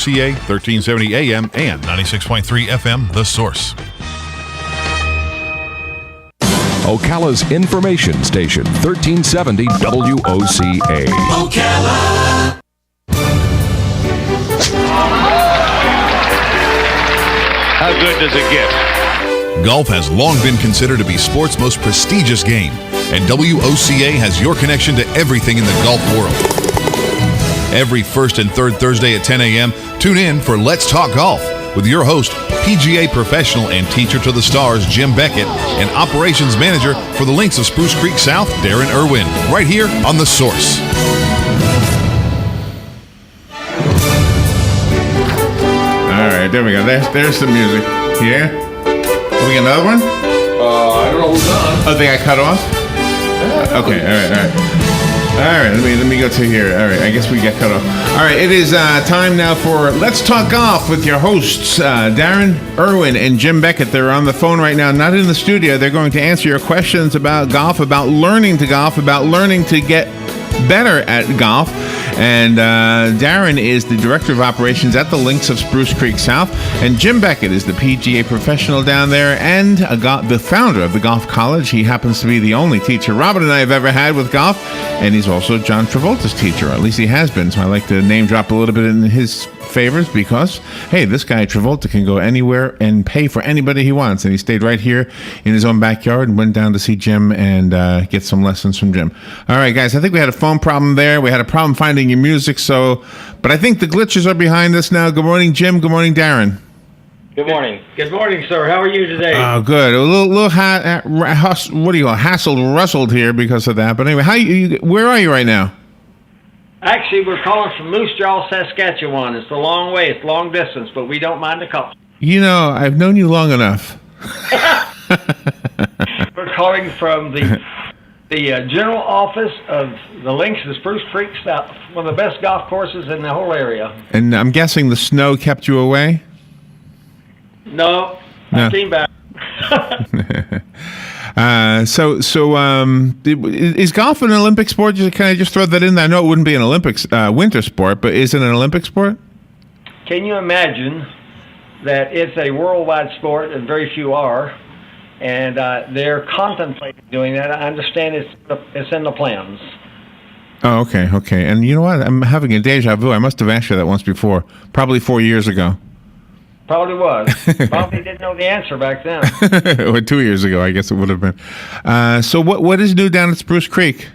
CA 1370 AM and 96.3 FM, The Source. Ocala's information station, 1370 WOCA. Ocala. How good does it get? Golf has long been considered to be sport's most prestigious game, and WOCA has your connection to everything in the golf world. Every first and third Thursday at 10 a.m., tune in for Let's Talk Golf with your host, PGA professional and teacher to the stars, Jim Beckett, and operations manager for the Links of Spruce Creek South, Darren Irwin, right here on The Source. All right, there we go. There's the music. Yeah? Have we got another one? I don't know who's on. Oh, they got cut off? Okay, all right. All right, let me go to here. All right, I guess we get cut off. All right, it is time now for Let's Talk Golf with your hosts, Darren, Irwin, and Jim Beckett. They're on the phone right now, not in the studio. They're going to answer your questions about golf, about learning to golf, about learning to get better at golf. And Darren is the Director of Operations at the Links of Spruce Creek South. And Jim Beckett is the PGA professional down there and the founder of the Golf College. He happens to be the only teacher Robin and I have ever had with golf. And he's also John Travolta's teacher, or at least he has been. So I like to name drop a little bit in his favors because, hey, this guy Travolta can go anywhere and pay for anybody he wants. And he stayed right here in his own backyard and went down to see Jim and get some lessons from Jim. All right, guys, I think we had a phone problem there. We had a problem finding your music, but I think the glitches are behind us now. Good morning, Jim. Good morning, Darren. Good morning. Good morning, sir. How are you today? Oh, good. A little hassled, rustled here because of that. But anyway, where are you right now? Actually, we're calling from Moose Jaw, Saskatchewan. It's a long way. It's long distance, but we don't mind the call. You know, I've known you long enough. We're calling from the general office of the Links of Spruce Creek South, one of the best golf courses in the whole area. And I'm guessing the snow kept you away? No. I came back. Is golf an Olympic sport? Can I just throw that in there? I know it wouldn't be an Olympics winter sport, but is it an Olympic sport? Can you imagine that it's a worldwide sport, and very few are, and they're contemplating doing that. I understand it's in the plans. Oh, okay. And you know what? I'm having a deja vu. I must have asked you that once before, probably 4 years ago. Probably was. Probably didn't know the answer back then. Or 2 years ago, I guess it would have been. So what is new down at Spruce Creek?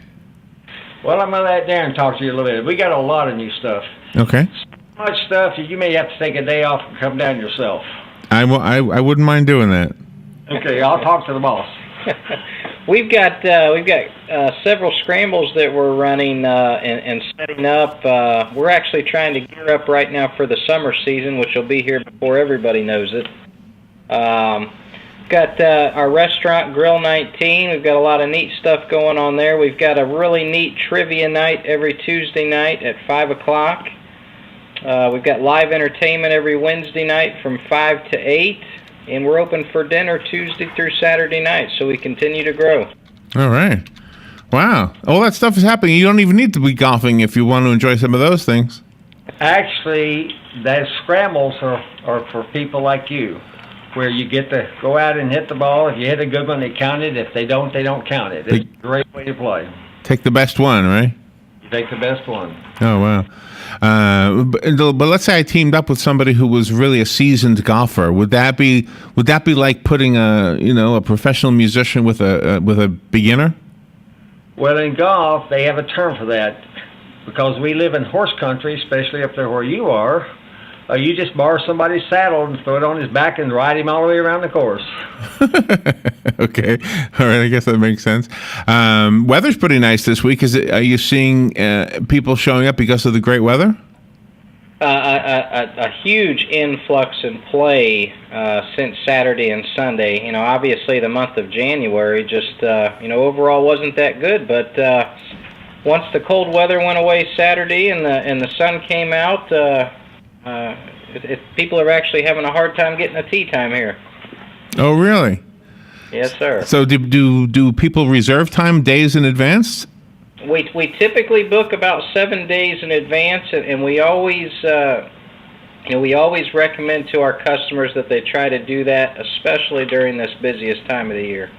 Well, I'm going to let Darren talk to you a little bit. We got a lot of new stuff. Okay. So much stuff you may have to take a day off and come down yourself. I wouldn't mind doing that. Okay, I'll talk to the boss. We've got several scrambles that we're running and setting up. We're actually trying to gear up right now for the summer season, which will be here before everybody knows it. Got our restaurant Grill 19. We've got a lot of neat stuff going on there. We've got a really neat trivia night every Tuesday night at 5 o'clock. We've got live entertainment every Wednesday night from 5 to 8. And we're open for dinner Tuesday through Saturday night, so we continue to grow. All right. Wow. All that stuff is happening. You don't even need to be golfing if you want to enjoy some of those things. Actually, those scrambles are for people like you, where you get to go out and hit the ball. If you hit a good one, they count it. If they don't count it. It's a great way to play. Take the best one, right? You take the best one. Oh, wow. But let's say I teamed up with somebody who was really a seasoned golfer. Would that be like putting a professional musician with a beginner? Well, in golf, they have a term for that because we live in horse country, especially up there where you are. You just borrow somebody's saddle and throw it on his back and ride him all the way around the course. Okay. All right. I guess that makes sense. Weather's pretty nice this week. Are you seeing people showing up because of the great weather? A huge influx in play since Saturday and Sunday. You know, obviously the month of January just, overall wasn't that good. But once the cold weather went away Saturday and the sun came out, people are actually having a hard time getting a tee time here. Oh, really? Yes, sir. So do people reserve time days in advance? We typically book about 7 days in advance, and we always we always recommend to our customers that they try to do that, especially during this busiest time of the year.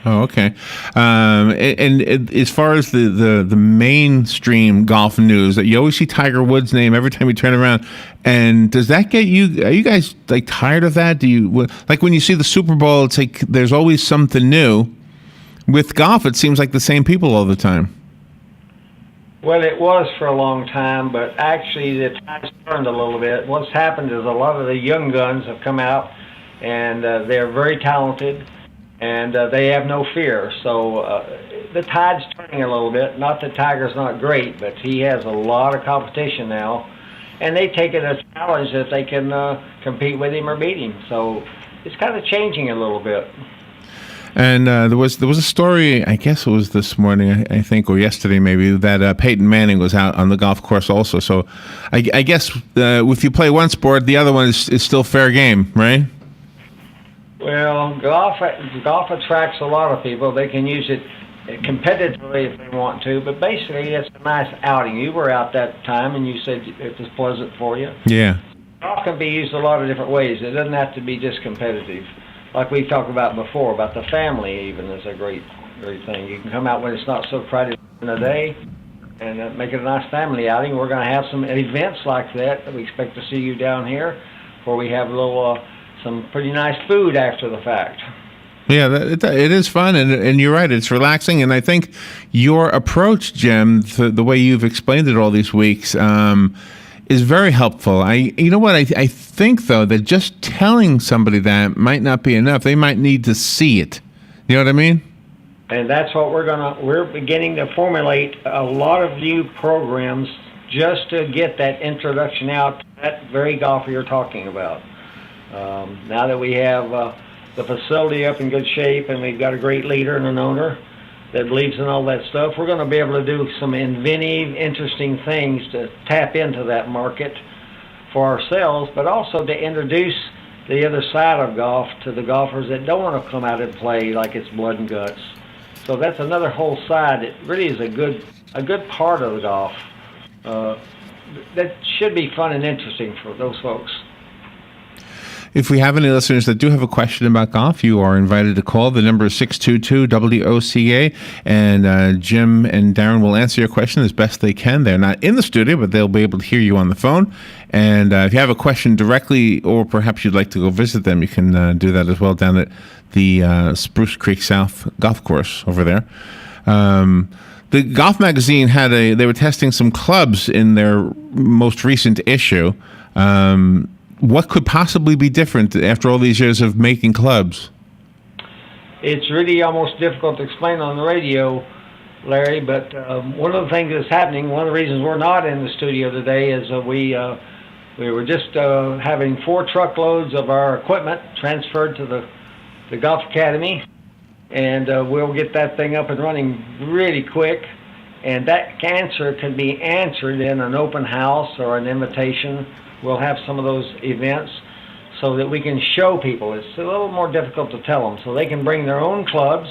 Oh, okay. And as far as the mainstream golf news, that you always see Tiger Woods' name every time you turn around, and does that get you? Are you guys like tired of that? Do you like when you see the Super Bowl? It's like there's always something new. With golf, it seems like the same people all the time. Well, it was for a long time, but actually the tide's turned a little bit. What's happened is a lot of the young guns have come out, and they're very talented, and they have no fear. So the tide's turning a little bit. Not that Tiger's not great, but he has a lot of competition now, and they take it as a challenge that they can compete with him or beat him. So it's kind of changing a little bit. And there was a story, I guess it was this morning, I think, or yesterday maybe, that Peyton Manning was out on the golf course also. So I guess if you play one sport, the other one is still fair game, right? Well, golf attracts a lot of people. They can use it competitively if they want to, but basically it's a nice outing. You were out that time, and you said it was pleasant for you. Yeah. Golf can be used a lot of different ways. It doesn't have to be just competitive. Like we talked about before, about the family even is a great thing. You can come out when it's not so crowded in the day and make it a nice family outing. We're going to have some events like that we expect to see you down here, where we have a little some pretty nice food after the fact. Yeah, it is fun, and you're right, it's relaxing, and I think your approach, Jim, the way you've explained it all these weeks, is very helpful. You know what? I think though that just telling somebody that might not be enough. They might need to see it. You know what I mean? And that's what we're beginning to formulate a lot of new programs just to get that introduction out to that very golfer you're talking about. Now that we have the facility up in good shape and we've got a great leader and an owner that believes in all that stuff, we're going to be able to do some inventive, interesting things to tap into that market for ourselves, but also to introduce the other side of golf to the golfers that don't want to come out and play like it's blood and guts. So that's another whole side. It really is a good part of the golf that should be fun and interesting for those folks. If we have any listeners that do have a question about golf, you are invited to call. The number is 622-WOCA, and Jim and Darren will answer your question as best they can. They're not in the studio, but they'll be able to hear you on the phone. And if you have a question directly, or perhaps you'd like to go visit them, you can do that as well down at the Spruce Creek South Golf Course over there. The Golf Magazine they were testing some clubs in their most recent issue. What could possibly be different after all these years of making clubs? It's really almost difficult to explain on the radio, Larry, but one of the things that's happening, one of the reasons we're not in the studio today is we were just having 4 truckloads of our equipment transferred to the Golf Academy, and we'll get that thing up and running really quick, and that answer can be answered in an open house or an invitation. We'll have some of those events so that we can show people. It's a little more difficult to tell them. So they can bring their own clubs,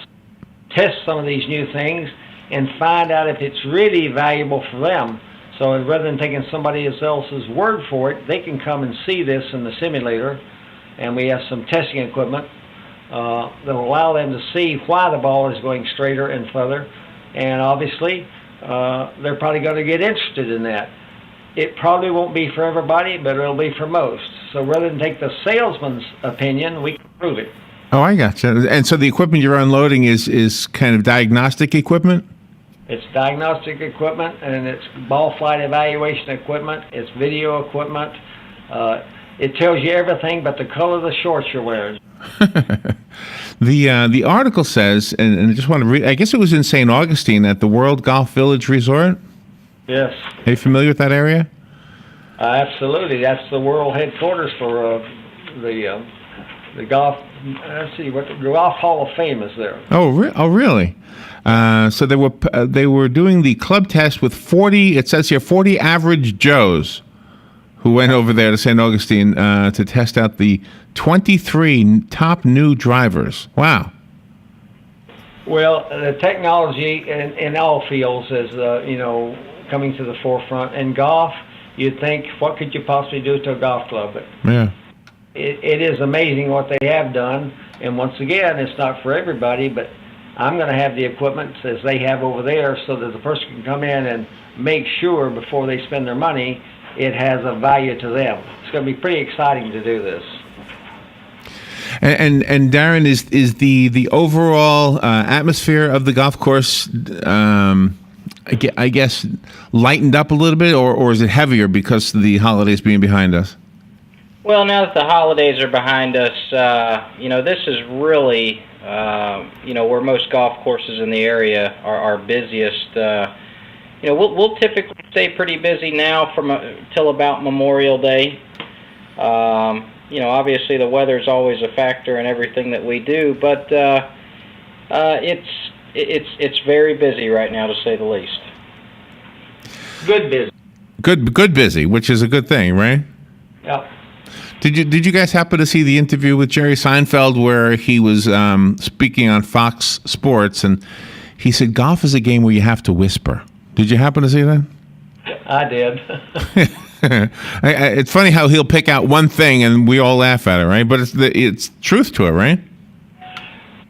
test some of these new things, and find out if it's really valuable for them. So rather than taking somebody else's word for it, they can come and see this in the simulator. And we have some testing equipment that will allow them to see why the ball is going straighter and further. And obviously, they're probably going to get interested in that. It probably won't be for everybody, but it'll be for most. So rather than take the salesman's opinion, we can prove it. Oh, I gotcha. And so the equipment you're unloading is kind of diagnostic equipment? It's diagnostic equipment, and it's ball flight evaluation equipment. It's video equipment. It tells you everything but the color of the shorts you're wearing. The article says, and I just want to read, I guess it was in St. Augustine at the World Golf Village Resort. Yes. Are you familiar with that area? Absolutely. That's the world headquarters for the golf. Let's see, what the Golf Hall of Fame is there. Oh, really? So they were doing the club test with 40. It says here 40 average Joes who went over there to St. Augustine to test out the 23 top new drivers. Wow. Well, the technology in all fields is coming to the forefront. In golf, you'd think, what could you possibly do to a golf club? But Yeah. it is amazing what they have done. And once again, it's not for everybody, but I'm going to have the equipment as they have over there so that the person can come in and make sure before they spend their money it has a value to them. It's going to be pretty exciting to do this. And Darren, is the overall atmosphere of the golf course, I guess, lightened up a little bit, or is it heavier because of the holidays being behind us? Well, now that the holidays are behind us, this is really, where most golf courses in the area are busiest. We'll typically stay pretty busy now till about Memorial Day. Obviously the weather's always a factor in everything that we do, but it's very busy right now, to say the least. Good busy. Good busy, which is a good thing, right? Yep. Did you guys happen to see the interview with Jerry Seinfeld where he was speaking on Fox Sports, and he said golf is a game where you have to whisper? Did you happen to see that? I did. It's funny how he'll pick out one thing and we all laugh at it, right? But it's truth to it, right?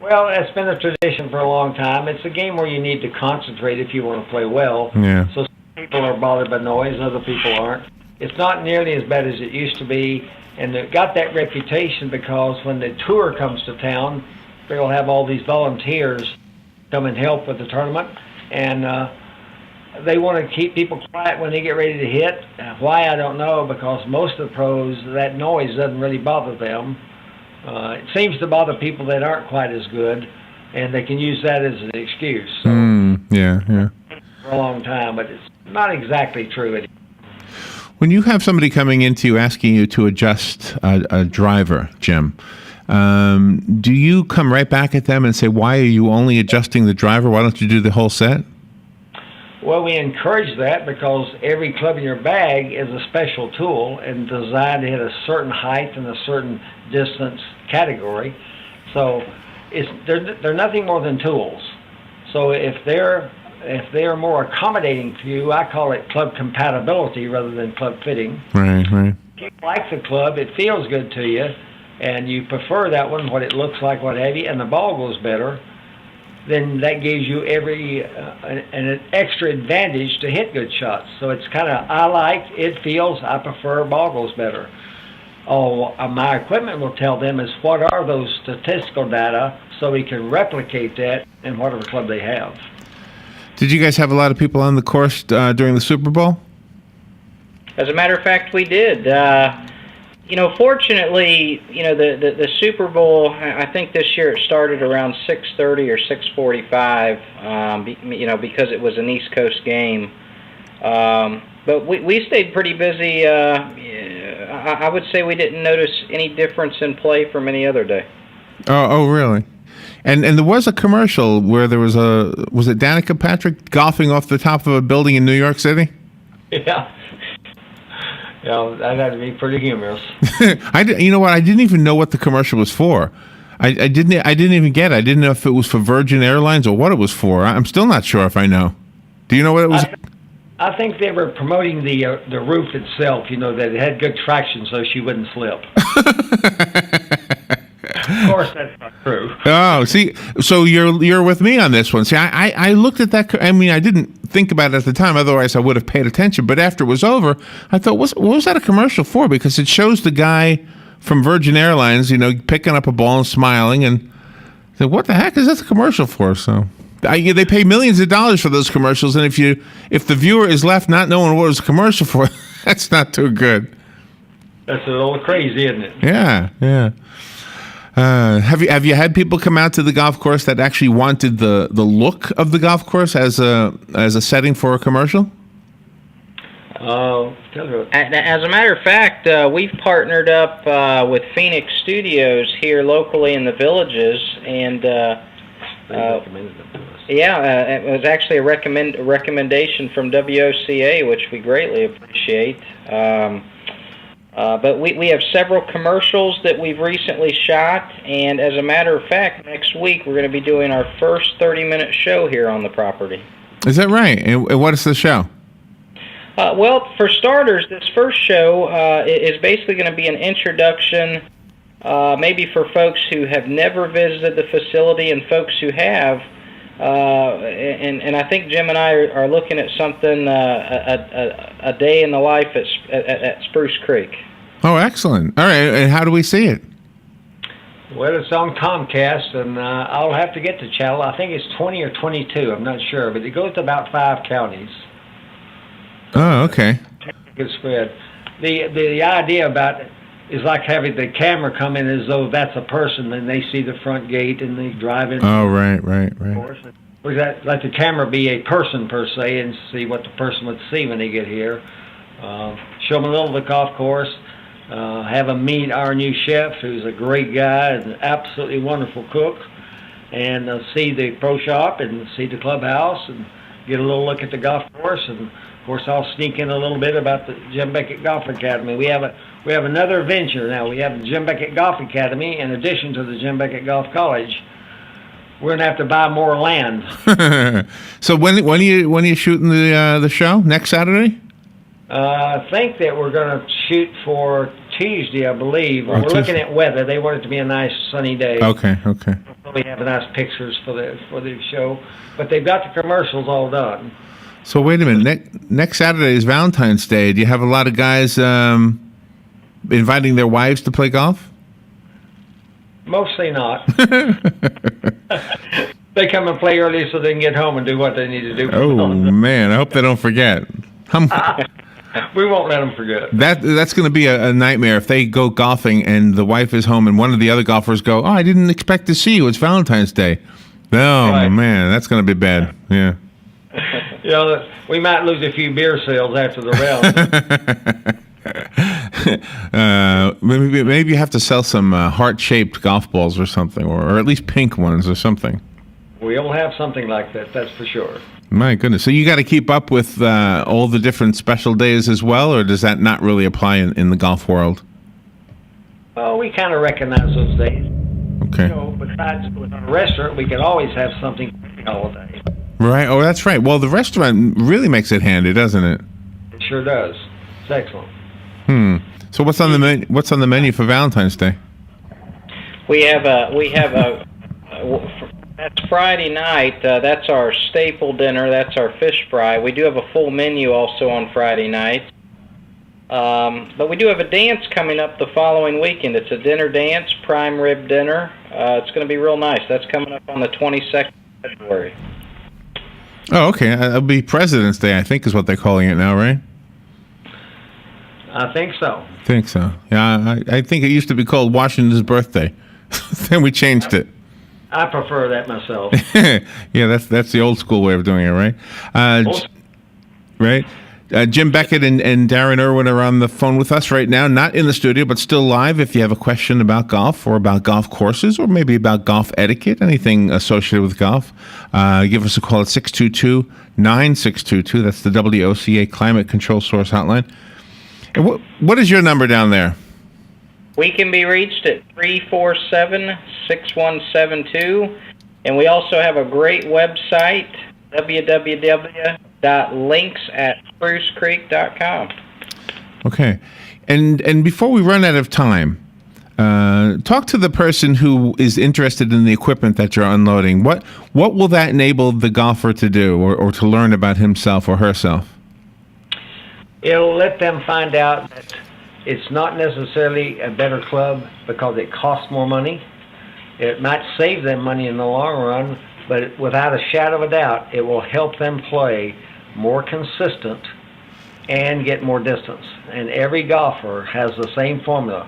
Well, it's been a tradition for a long time. It's a game where you need to concentrate if you want to play well. Yeah. So some people are bothered by noise, and other people aren't. It's not nearly as bad as it used to be, and it got that reputation because when the tour comes to town, they'll have all these volunteers come and help with the tournament, and they want to keep people quiet when they get ready to hit. Why, I don't know, because most of the pros, that noise doesn't really bother them. It seems to bother people that aren't quite as good, and they can use that as an excuse. So, yeah. for a long time, but it's not exactly true anymore. When you have somebody coming into you asking you to adjust a driver, Jim, do you come right back at them and say, why are you only adjusting the driver? Why don't you do the whole set? Well, we encourage that because every club in your bag is a special tool and designed to hit a certain height and a certain distance category. So they're nothing more than tools. So if they're more accommodating to you, I call it club compatibility rather than club fitting. Right. If you like the club, it feels good to you, and you prefer that one, what it looks like, what have you, and the ball goes better, then that gives you an extra advantage to hit good shots. So it's kind of, I like, it feels, I prefer, ball goes better. My equipment will tell them is what are those statistical data so we can replicate that in whatever club they have. Did you guys have a lot of people on the course during the Super Bowl? As a matter of fact, we did. Fortunately, the Super Bowl, I think this year it started around 6:30 or 6:45, because it was an East Coast game. But we stayed pretty busy. I would say we didn't notice any difference in play from any other day. Oh, really? And there was a commercial where there was it Danica Patrick golfing off the top of a building in New York City? Yeah. That had to be pretty humorous. You know what? I didn't even know what the commercial was for. I didn't even get it. I didn't know if it was for Virgin Airlines or what it was for. I'm still not sure if I know. Do you know what it was? I think they were promoting the roof itself, that it had good traction so she wouldn't slip. Of course, that's not true. Oh, see, so you're with me on this one. See, I looked at that. I mean, I didn't think about it at the time. Otherwise, I would have paid attention. But after it was over, I thought, what was that a commercial for? Because it shows the guy from Virgin Airlines, picking up a ball and smiling. And I said, what the heck is that a commercial for? So they pay millions of dollars for those commercials. And if the viewer is left not knowing what it was a commercial for, that's not too good. That's a little crazy, isn't it? Yeah. Have you had people come out to the golf course that actually wanted the look of the golf course as a setting for a commercial? As a matter of fact, we've partnered up with Phoenix Studios here locally in the Villages, and it was actually a recommendation from WOCA, which we greatly appreciate. But we have several commercials that we've recently shot, and as a matter of fact, next week we're going to be doing our first 30-minute show here on the property. Is that right? And what is the show? Well, for starters, this first show is basically going to be an introduction, maybe for folks who have never visited the facility and folks who have. And I think Jim and I are looking at something, a day in the life at Spruce Creek. Oh, excellent. All right, and how do we see it? Well, it's on Comcast, and I'll have to get the channel. I think it's 20 or 22. I'm not sure, but it goes to about 5 counties. Oh, okay. Good spread. The idea about it is like having the camera come in as though that's a person, and they see the front gate and they drive in. Oh, right. Or that let the camera be a person per se, and see what the person would see when they get here. Show them a little of the golf course. Have them meet our new chef, who's a great guy and an absolutely wonderful cook, and see the pro shop and see the clubhouse and get a little look at the golf course. And of course, I'll sneak in a little bit about the Jim Beckett Golf Academy. We have another venture now. We have the Jim Beckett Golf Academy in addition to the Jim Beckett Golf College. We're gonna have to buy more land. So when are you shooting the show? Next Saturday? I think that we're going to shoot for Tuesday, I believe. We're looking at weather. They want it to be a nice sunny day. Okay. We have nice pictures for the show, but they've got the commercials all done. So wait a minute. Next Saturday is Valentine's Day. Do you have a lot of guys inviting their wives to play golf? Mostly not. They come and play early so they can get home and do what they need to do. Oh man, I hope they don't forget. We won't let them forget. That's going to be a nightmare if they go golfing and the wife is home and one of the other golfers go, "Oh, I didn't expect to see you. It's Valentine's Day." Oh Right. man, that's going to be bad. Yeah. We might lose a few beer sales after the round. Maybe you have to sell some heart-shaped golf balls or something, or at least pink ones or something. We'll have something like that. That's for sure. My goodness. So you got to keep up with all the different special days as well, or does that not really apply in the golf world? Oh, we kind of recognize those days. Okay. Besides with our restaurant, we can always have something all day. Right. Oh, that's right. Well, the restaurant really makes it handy, doesn't it? It sure does. It's excellent. So what's on the menu for Valentine's Day? We have that's Friday night. That's our staple dinner. That's our fish fry. We do have a full menu also on Friday night. But we do have a dance coming up the following weekend. It's a dinner dance, prime rib dinner. It's going to be real nice. That's coming up on the 22nd of February. Oh, okay. It'll be President's Day, I think is what they're calling it now, right? I think so. I think so. Yeah, I think it used to be called Washington's birthday. Then we changed it. I prefer that myself. Yeah, that's the old school way of doing it, right? Right. Jim Beckett and Darren Irwin are on the phone with us right now, not in the studio, but still live. If you have a question about golf or about golf courses or maybe about golf etiquette, anything associated with golf, give us a call at 622-9622. That's the WOCA Climate Control Source Hotline. And what is your number down there? We can be reached at 347-6172, and we also have a great website, www.links@sprucecreek.com. Okay. And before we run out of time, talk to the person who is interested in the equipment that you're unloading. What will that enable the golfer to do or to learn about himself or herself? It'll let them find out that it's not necessarily a better club because it costs more money. It might save them money in the long run, but without a shadow of a doubt, it will help them play more consistent and get more distance. And every golfer has the same formula.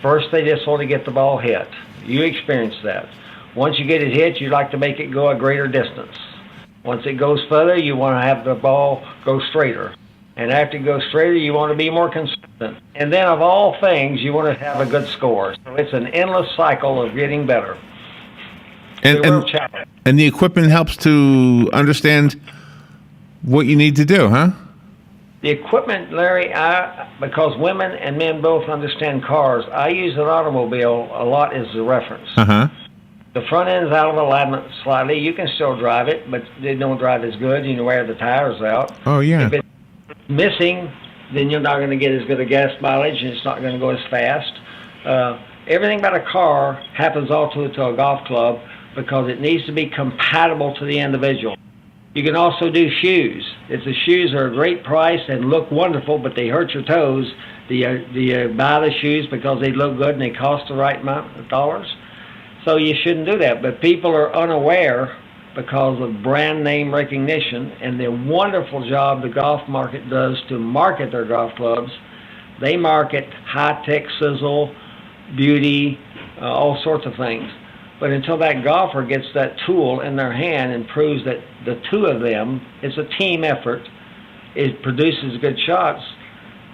First, they just want to get the ball hit. You experience that. Once you get it hit, you like to make it go a greater distance. Once it goes further, you want to have the ball go straighter. And after it goes straighter, you want to be more consistent. And then of all things, you want to have a good score. So it's an endless cycle of getting better. And the equipment helps to understand what you need to do, huh? The equipment, Larry, because women and men both understand cars, I use an automobile a lot as a reference. Uh-huh. The front end's out of alignment slightly. You can still drive it, but they don't drive as good. You can wear the tires out. Oh, yeah. missing, then you're not going to get as good a gas mileage, and it's not going to go as fast. Everything about a car happens also to a golf club because it needs to be compatible to the individual. You can also do shoes. If the shoes are a great price and look wonderful, but they hurt your toes, do you buy the shoes because they look good and they cost the right amount of dollars? So you shouldn't do that. But people are unaware because of brand name recognition and the wonderful job the golf market does to market their golf clubs. They market high-tech sizzle, beauty, all sorts of things. But until that golfer gets that tool in their hand and proves that the two of them, it's a team effort, it produces good shots,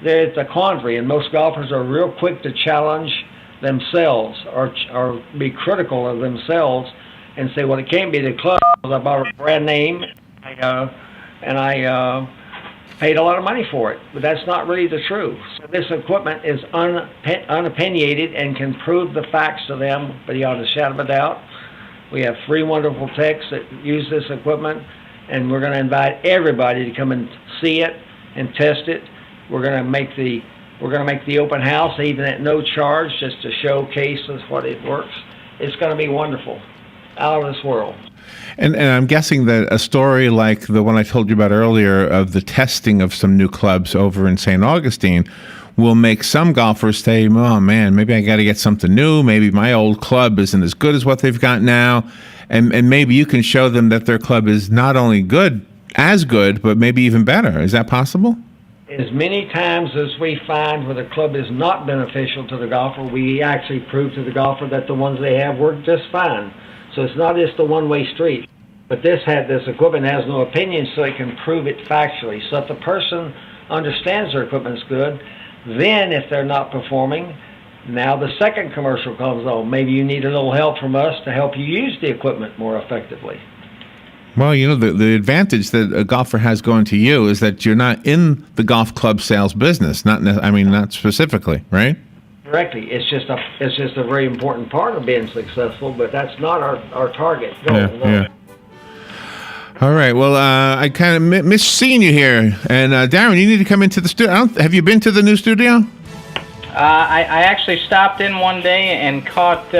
it's a quandary. And most golfers are real quick to challenge themselves or be critical of themselves and say, well, it can't be the club because I bought a brand name and I paid a lot of money for it. But that's not really the truth. So this equipment is unopinionated and can prove the facts to them beyond a shadow of a doubt. We have 3 wonderful techs that use this equipment, and we're going to invite everybody to come and see it and test it. We're going to make the open house even at no charge, just to showcase us what it works. It's going to be wonderful, out of this world. And I'm guessing that a story like the one I told you about earlier of the testing of some new clubs over in St. Augustine will make some golfers say, oh man, maybe I got to get something new. Maybe my old club isn't as good as what they've got now. And maybe you can show them that their club is not only good, but maybe even better. Is that possible? As many times as we find where the club is not beneficial to the golfer, we actually prove to the golfer that the ones they have work just fine. So it's not just a one-way street. But this equipment has no opinion, so it can prove it factually. So if the person understands their equipment's good, then if they're not performing, now the second commercial comes on. Maybe you need a little help from us to help you use the equipment more effectively. Well, the advantage that a golfer has going to you is that you're not in the golf club sales business. Not specifically, right? Correctly. It's just a very important part of being successful, but that's not our target goal. Yeah. All right. Well, I kind of miss seeing you here. And Darren, you need to come into the studio. Have you been to the new studio? I actually stopped in one day and caught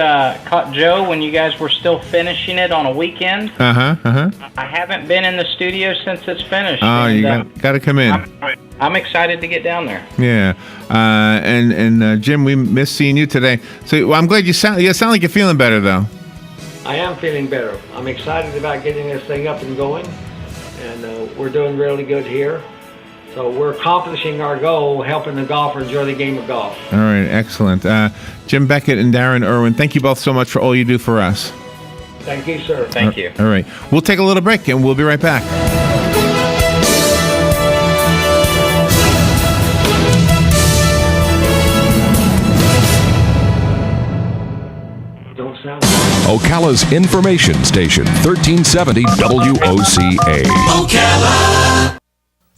Joe when you guys were still finishing it on a weekend. I haven't been in the studio since it's finished. Oh, you got to come in. I'm excited to get down there. Yeah. And Jim, we miss seeing you today. So I'm glad you sound like you're feeling better, though. I am feeling better. I'm excited about getting this thing up and going, and we're doing really good here. So we're accomplishing our goal, helping the golfer enjoy the game of golf. All right, excellent. Jim Beckett and Darren Irwin, thank you both so much for all you do for us. Thank you, sir. Thank you. All right. We'll take a little break, and we'll be right back. Don't sound... Ocala's information station, 1370 WOCA. Ocala.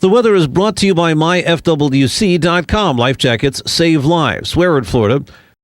The weather is brought to you by myfwc.com. Life jackets save lives. Where in Florida?